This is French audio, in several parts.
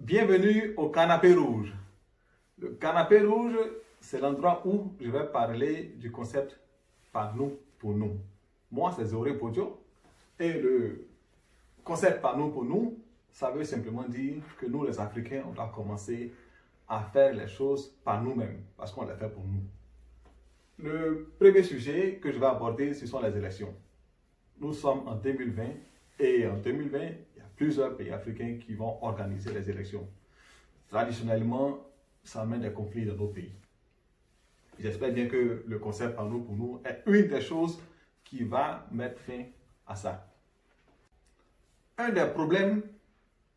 Bienvenue au canapé rouge. Le canapé rouge, c'est l'endroit où je vais parler du concept par nous, pour nous. Moi, c'est Zoré Podio. Et le concept par nous, pour nous, ça veut simplement dire que nous, les Africains, on doit commencer à faire les choses par nous-mêmes, parce qu'on les fait pour nous. Le premier sujet que je vais aborder, ce sont les élections. Nous sommes en 2020 et en 2020, il y a plusieurs pays africains qui vont organiser les élections. Traditionnellement, ça amène des conflits dans nos pays. J'espère bien que le concept par nous pour nous est une des choses qui va mettre fin à ça. Un des problèmes,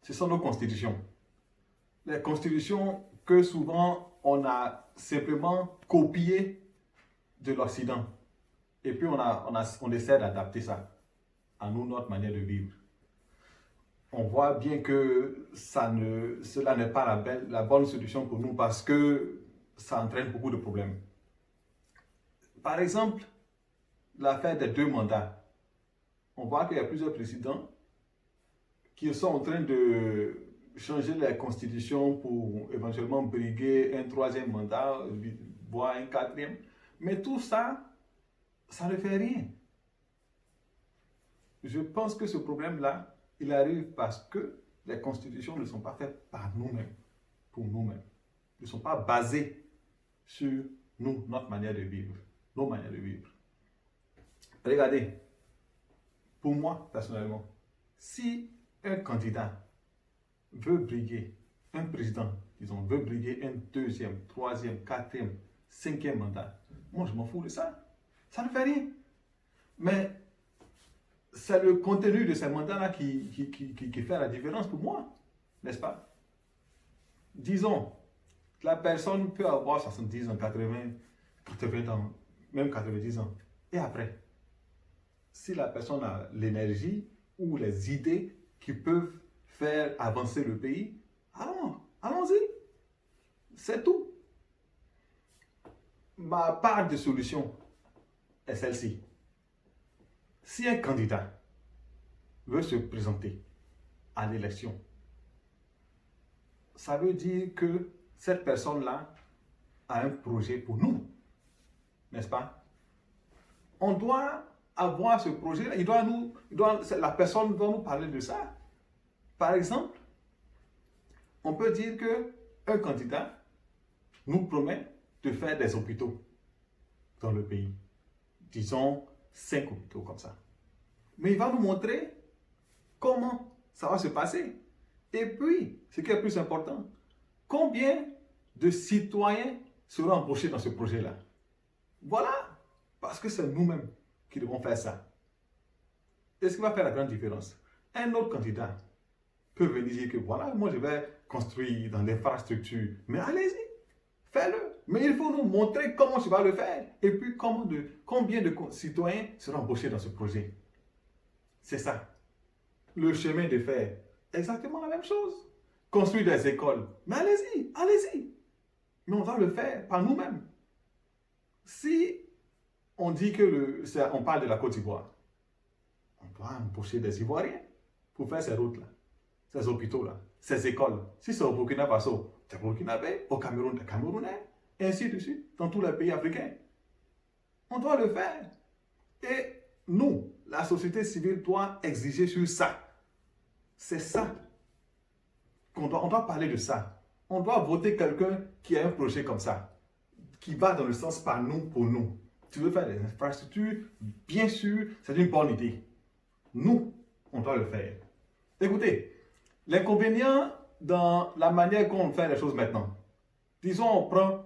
ce sont nos constitutions. Les constitutions que souvent on a simplement copiées de l'Occident. Et puis on essaie d'adapter ça à nous, notre manière de vivre. On voit bien que cela n'est pas la bonne solution pour nous parce que ça entraîne beaucoup de problèmes. Par exemple, l'affaire des 2 mandats. On voit qu'il y a plusieurs présidents qui sont en train de changer la constitution pour éventuellement briguer un 3e mandat, voire un 4e. Mais tout ça, ça ne fait rien. Je pense que ce problème-là, il arrive parce que les constitutions ne sont pas faites par nous-mêmes, pour nous-mêmes. Ne sont pas basées sur nous, notre manière de vivre, nos manières de vivre. Regardez, pour moi, personnellement, si un candidat veut briguer, un président, disons, veut briguer un 2e, 3e, 4e, 5e mandat, moi je m'en fous de ça. Ça ne fait rien. Mais c'est le contenu de ces mandats-là qui fait la différence pour moi, n'est-ce pas? Disons, la personne peut avoir 70 ans, 80 ans, même 90 ans. Et après, si la personne a l'énergie ou les idées qui peuvent faire avancer le pays, allons-y. C'est tout. Ma part de solution est celle-ci. Si un candidat veut se présenter à l'élection, ça veut dire que cette personne-là a un projet pour nous, n'est-ce pas? On doit avoir ce projet-là. La personne doit nous parler de ça. Par exemple, on peut dire qu'un candidat nous promet de faire des hôpitaux dans le pays. Disons 5 hôpitaux comme ça. Mais il va nous montrer comment ça va se passer. Et puis, ce qui est plus important, combien de citoyens seront embauchés dans ce projet-là. Voilà, parce que c'est nous-mêmes qui devons faire ça. Et ce qui va faire la grande différence. Un autre candidat peut venir dire que voilà, moi je vais construire dans l'infrastructure. Mais allez-y, fais-le. Mais il faut nous montrer comment tu vas le faire. Et puis combien de citoyens seront embauchés dans ce projet. C'est ça. Le chemin de fer, exactement la même chose. Construire des écoles. Mais allez-y, allez-y. Mais on va le faire par nous-mêmes. Si on dit on parle de la Côte d'Ivoire, on doit embaucher des Ivoiriens pour faire ces routes-là, ces hôpitaux-là, ces écoles. Si c'est au Burkina Faso, c'est Burkinabé, au Cameroun, des Camerounais, et ainsi de suite, dans tous les pays africains. On doit le faire. Et nous, la société civile doit exiger sur ça. C'est ça on doit parler de ça. On doit voter quelqu'un qui a un projet comme ça, qui va dans le sens par nous, pour nous. Tu veux faire des infrastructures, bien sûr, c'est une bonne idée. Nous, on doit le faire. Écoutez, l'inconvénient dans la manière qu'on fait les choses maintenant, disons on prend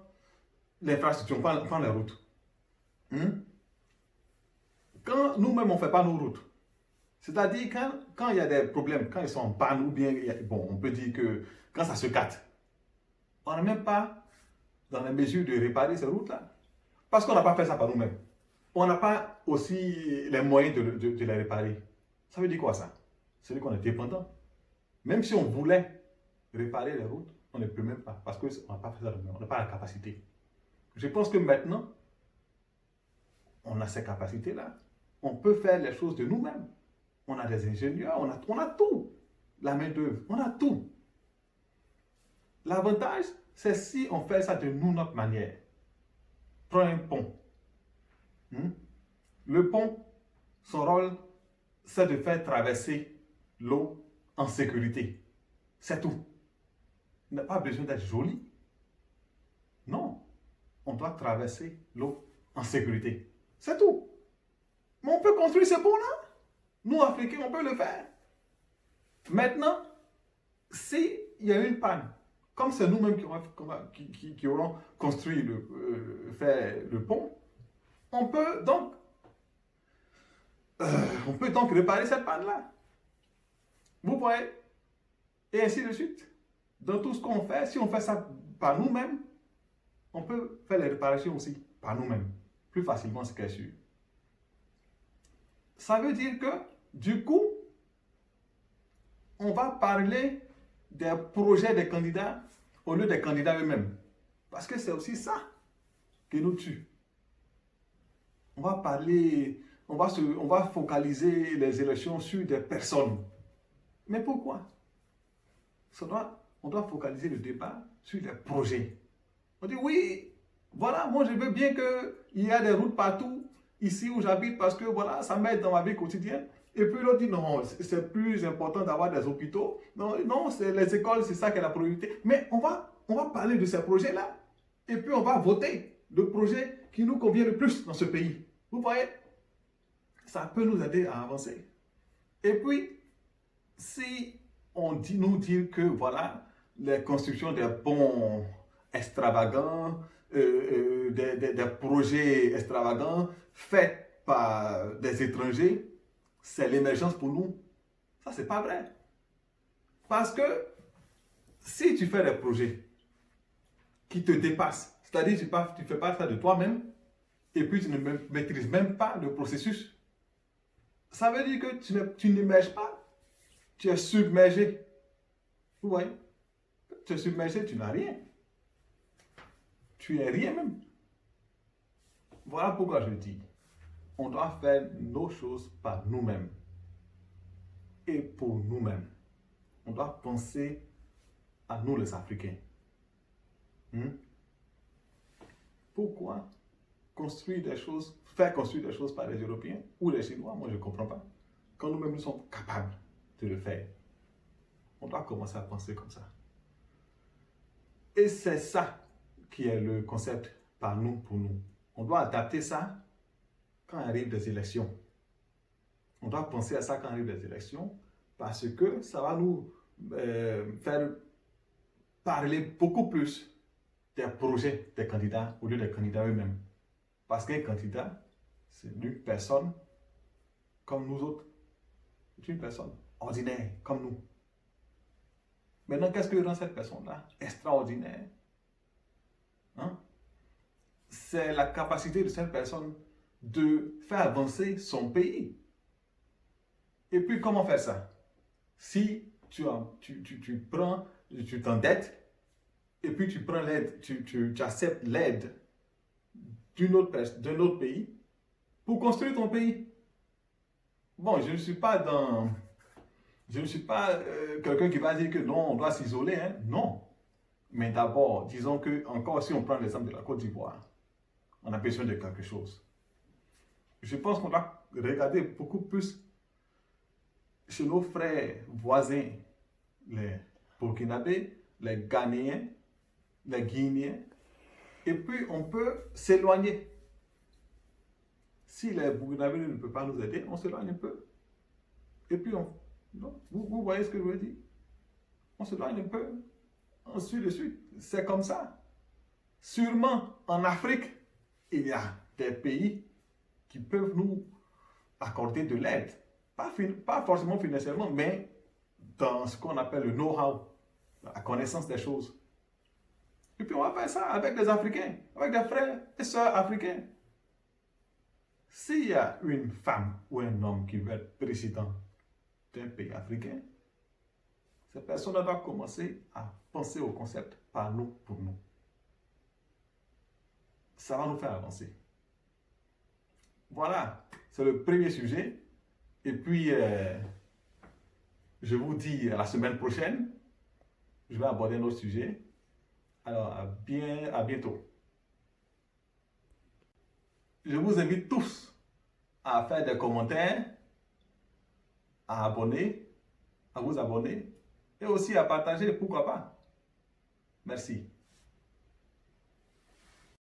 l'infrastructure, on prend les routes. Quand nous-mêmes on ne fait pas nos routes, c'est-à-dire quand il y a des problèmes, quand ils sont en panne ou bien, on peut dire que quand ça se gâte, on n'est même pas dans la mesure de réparer ces routes-là. Parce qu'on n'a pas fait ça par nous-mêmes. On n'a pas aussi les moyens de les réparer. Ça veut dire quoi ça? Ça veut dire qu'on est dépendant. Même si on voulait réparer les routes, on ne peut même pas. Parce qu'on n'a pas fait ça nous-mêmes. On n'a pas la capacité. Je pense que maintenant, on a ces capacités-là. On peut faire les choses de nous-mêmes. On a des ingénieurs, on a tout. La main-d'œuvre, on a tout. L'avantage, c'est si on fait ça de nous, notre manière. Prends un pont. Le pont, son rôle, c'est de faire traverser l'eau en sécurité. C'est tout. Il n'a pas besoin d'être joli. Non. On doit traverser l'eau en sécurité. C'est tout. Mais on peut construire ce pont-là. Nous, Africains, on peut le faire. Maintenant, s'il y a une panne, comme c'est nous-mêmes qui aurons construit fait le pont, on peut donc réparer cette panne-là. Vous voyez? Et ainsi de suite. Dans tout ce qu'on fait, si on fait ça par nous-mêmes, on peut faire les réparations aussi par nous-mêmes. Plus facilement, c'est sûr. Ça veut dire que, du coup, on va parler des projets des candidats au lieu des candidats eux-mêmes. Parce que c'est aussi ça qui nous tue. On va parler, on va focaliser les élections sur des personnes. Mais pourquoi? On doit focaliser le débat sur les projets. On dit oui, voilà, moi je veux bien qu'il y ait des routes partout, ici où j'habite, parce que voilà, ça m'aide dans ma vie quotidienne. Et puis l'autre dit non, c'est plus important d'avoir des hôpitaux. Non, c'est les écoles, c'est ça qui est la priorité. Mais on va parler de ces projets-là. Et puis on va voter le projet qui nous convient le plus dans ce pays. Vous voyez? Ça peut nous aider à avancer. Et puis, si on nous dit que voilà, les constructions des ponts extravagants, des projets extravagants faits par des étrangers, c'est l'émergence pour nous. Ça, c'est pas vrai. Parce que si tu fais des projets qui te dépassent, c'est-à-dire tu ne fais pas ça de toi-même, et puis tu ne maîtrises même pas le processus, ça veut dire que tu n'émerges pas, tu es submergé. Vous voyez? Tu es submergé, tu n'as rien. Tu es rien même. Voilà pourquoi je dis, on doit faire nos choses par nous-mêmes et pour nous-mêmes. On doit penser à nous les Africains. Pourquoi faire construire des choses par les Européens ou les Chinois? Moi, je ne comprends pas. Quand nous-mêmes nous sommes capables de le faire, on doit commencer à penser comme ça. Et c'est ça qui est le concept par nous, pour nous. On doit adapter ça quand arrivent des élections. On doit penser à ça quand arrivent des élections parce que ça va nous faire parler beaucoup plus des projets des candidats au lieu des candidats eux-mêmes. Parce qu'un candidat, c'est une personne comme nous autres. C'est une personne ordinaire comme nous. Maintenant, qu'est-ce que rend cette personne-là extraordinaire? C'est la capacité de cette personne de faire avancer son pays. Et puis, comment faire ça? Si tu t'endettes, et puis tu prends l'aide, tu acceptes l'aide d'un autre pays pour construire ton pays. Bon, je ne suis pas quelqu'un qui va dire que non, on doit s'isoler. Non. Mais d'abord, disons que, encore si on prend l'exemple de la Côte d'Ivoire, on a besoin de quelque chose. Je pense qu'on doit regarder beaucoup plus chez nos frères voisins, les Burkinabés, les Ghanéens, les Guinéens, et puis on peut s'éloigner. Si les Burkinabés ne peuvent pas nous aider, on s'éloigne un peu. Et puis vous voyez ce que je veux dire? On s'éloigne un peu. Ensuite de suite, c'est comme ça. Sûrement en Afrique, il y a des pays qui peuvent nous accorder de l'aide. Pas forcément financièrement, mais dans ce qu'on appelle le know-how, la connaissance des choses. Et puis on va faire ça avec des Africains, avec des frères et sœurs africains. S'il y a une femme ou un homme qui veut être président d'un pays africain, cette personne doit commencer à penser au concept par nous, pour nous. Ça va nous faire avancer. Voilà, c'est le premier sujet. Et puis, je vous dis à la semaine prochaine, je vais aborder un autre sujet. Alors, à bientôt. Je vous invite tous à faire des commentaires, à vous abonner et aussi à partager, pourquoi pas. Merci.